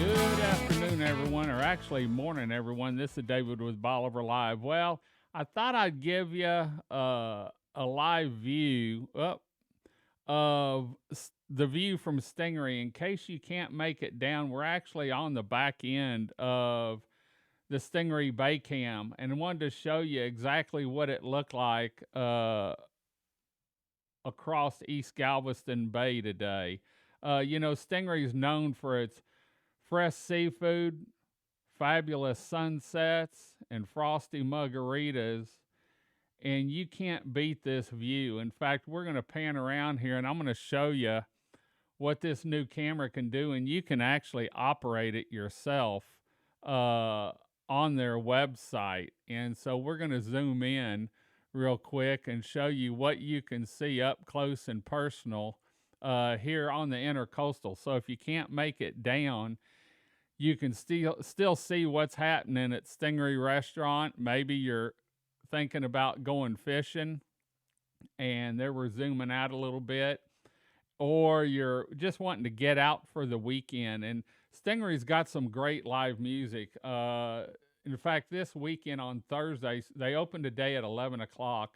Good afternoon, everyone, or actually morning, everyone. This is David with Bolivar Live. Well, I thought I'd give you a live view of the view from Stingaree. In case you can't make it down, we're actually on the back end of the Stingaree Bay Cam, and I wanted to show you exactly what it looked like across East Galveston Bay today. Stingaree is known for its fresh seafood, fabulous sunsets, and frosty margaritas. And you can't beat this view. In fact, we're going to pan around here and I'm going to show you what this new camera can do. And you can actually operate it yourself on their website. And so we're going to zoom in real quick and show you what you can see up close and personal here on the intercoastal. So if you can't make it down, you can still see what's happening at Stingaree Restaurant. Maybe you're thinking about going fishing and they were zooming out a little bit, or you're just wanting to get out for the weekend. And Stingaree's got some great live music. In fact, this weekend on Thursday, they open today at 11 o'clock.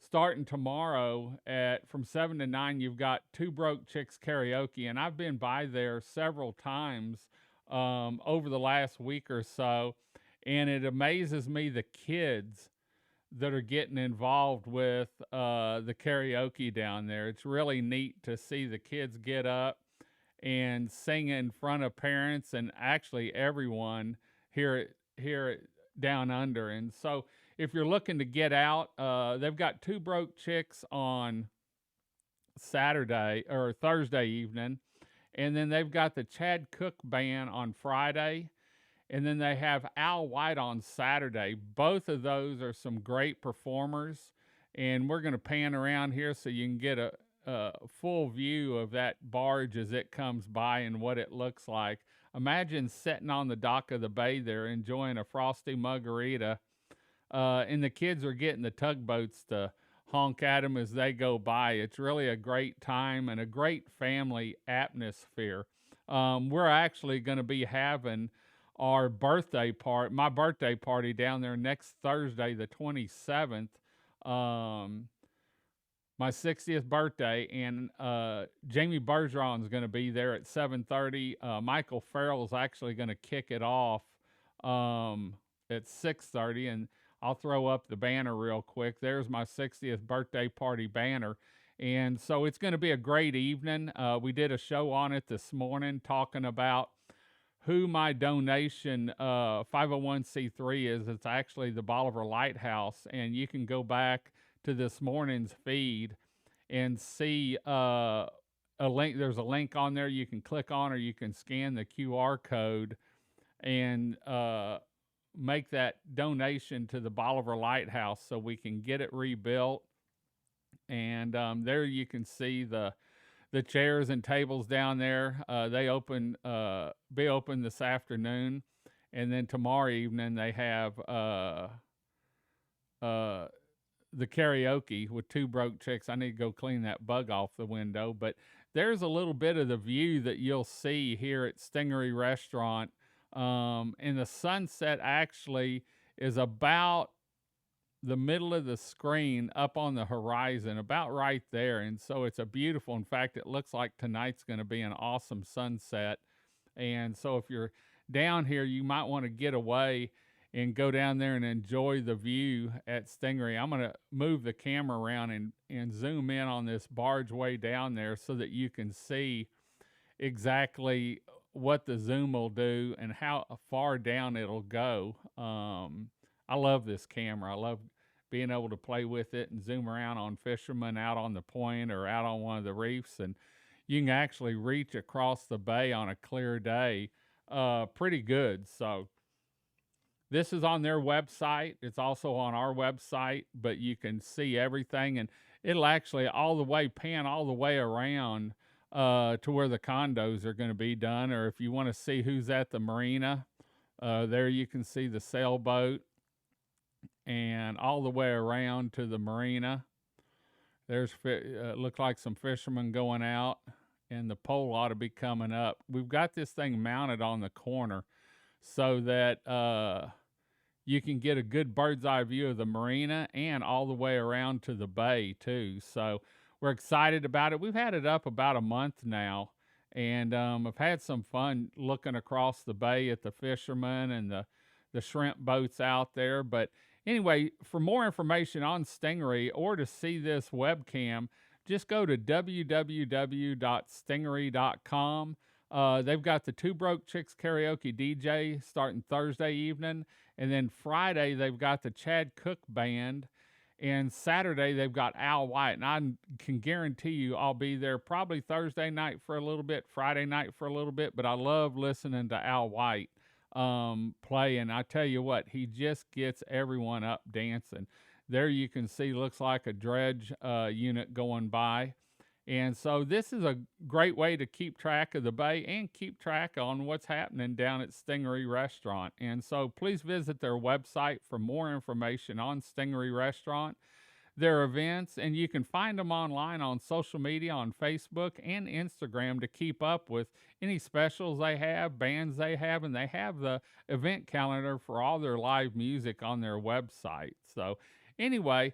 Starting tomorrow from 7 to 9, you've got Two Broke Chicks Karaoke. And I've been by there several times over the last week or so. And it amazes me the kids that are getting involved with the karaoke down there. It's really neat to see the kids get up and sing in front of parents and actually everyone here down under. And so if you're looking to get out, they've got Two Broke Chicks on Saturday or Thursday evening. And then they've got the Chad Cook Band on Friday. And then they have Al White on Saturday. Both of those are some great performers. And we're going to pan around here so you can get a full view of that barge as it comes by and what it looks like. Imagine sitting on the dock of the bay there enjoying a frosty margarita. And the kids are getting the tugboats to honk at them as they go by. It's really a great time and a great family atmosphere. We're actually going to be having my birthday party down there next Thursday, the 27th, my 60th birthday, and Jamie Bergeron's going to be there at 7:30. Michael Farrell's actually going to kick it off at 6:30, and I'll throw up the banner real quick. There's my 60th birthday party banner. And so it's going to be a great evening. We did a show on it this morning talking about who my donation 501c3 is. It's actually the Bolivar Lighthouse. And you can go back to this morning's feed and see a link. There's a link on there you can click on, or you can scan the QR code and make that donation to the Bolivar Lighthouse so we can get it rebuilt. And there you can see the chairs and tables down there. They be open this afternoon, and then tomorrow evening they have the karaoke with Two Broke Chicks. I need to go clean that bug off the window, but there's a little bit of the view that you'll see here at Stingaree Restaurant. And the sunset actually is about the middle of the screen up on the horizon, about right there. And so it's a beautiful, in fact, it looks like tonight's going to be an awesome sunset. And so if you're down here, you might want to get away and go down there and enjoy the view at Stingaree. I'm going to move the camera around and zoom in on this barge way down there so that you can see exactly what the zoom will do and how far down it'll go. I love this camera. I love being able to play with it and zoom around on fishermen out on the point or out on one of the reefs. And you can actually reach across the bay on a clear day pretty good. So this is on their website. It's also on our website, but you can see everything. And it'll actually pan all the way around to where the condos are going to be done. Or if you want to see who's at the marina, there you can see the sailboat and all the way around to the marina. There's look like some fishermen going out and the pole ought to be coming up. We've got this thing mounted on the corner so that you can get a good bird's eye view of the marina and all the way around to the bay too. So we're excited about it. We've had it up about a month now, and I've had some fun looking across the bay at the fishermen and the shrimp boats out there. But anyway, for more information on Stingaree or to see this webcam, just go to www.stingaree.com. They've got the Two Broke Chicks karaoke DJ starting Thursday evening. And then Friday, they've got the Chad Cook Band. And Saturday, they've got Al White. And I can guarantee you I'll be there probably Thursday night for a little bit, Friday night for a little bit. But I love listening to Al White play. And I tell you what, he just gets everyone up dancing. There you can see, looks like a dredge unit going by. And so this is a great way to keep track of the bay and keep track on what's happening down at Stingaree Restaurant. And so please visit their website for more information on Stingaree Restaurant, their events, and you can find them online on social media, on Facebook and Instagram to keep up with any specials they have, bands they have, and they have the event calendar for all their live music on their website. So anyway,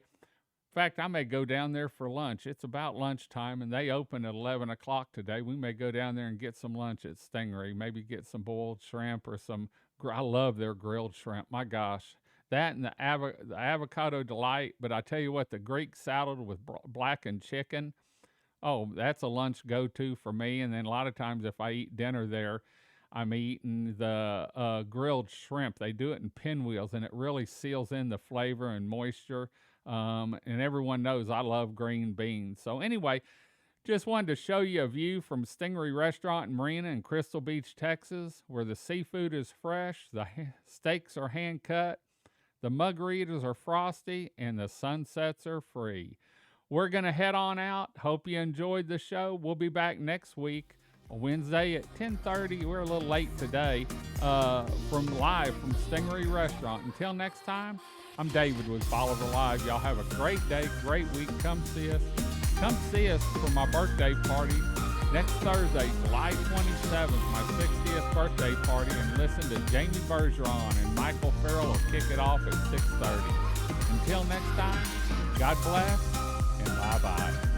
in fact, I may go down there for lunch. It's about lunchtime, and they open at 11 o'clock today. We may go down there and get some lunch at Stingaree, maybe get some boiled shrimp or some, I love their grilled shrimp. My gosh, that and the avocado delight. But I tell you what, the Greek salad with blackened chicken, oh, that's a lunch go-to for me. And then a lot of times if I eat dinner there, I'm eating the grilled shrimp. They do it in pinwheels, and it really seals in the flavor and moisture. And everyone knows I love green beans. So anyway, just wanted to show you a view from Stingaree Restaurant and Marina in Crystal Beach, Texas, where the seafood is fresh, the steaks are hand-cut, the margaritas are frosty, and the sunsets are free. We're going to head on out. Hope you enjoyed the show. We'll be back next week, Wednesday at 10:30. We're a little late today, live from Stingaree Restaurant. Until next time, I'm David with Bolivar Live. Y'all have a great day, great week. Come see us. Come see us for my birthday party next Thursday, July 27th, my 60th birthday party, and listen to Jamie Bergeron and Michael Farrell will kick it off at 6:30. Until next time, God bless and bye-bye.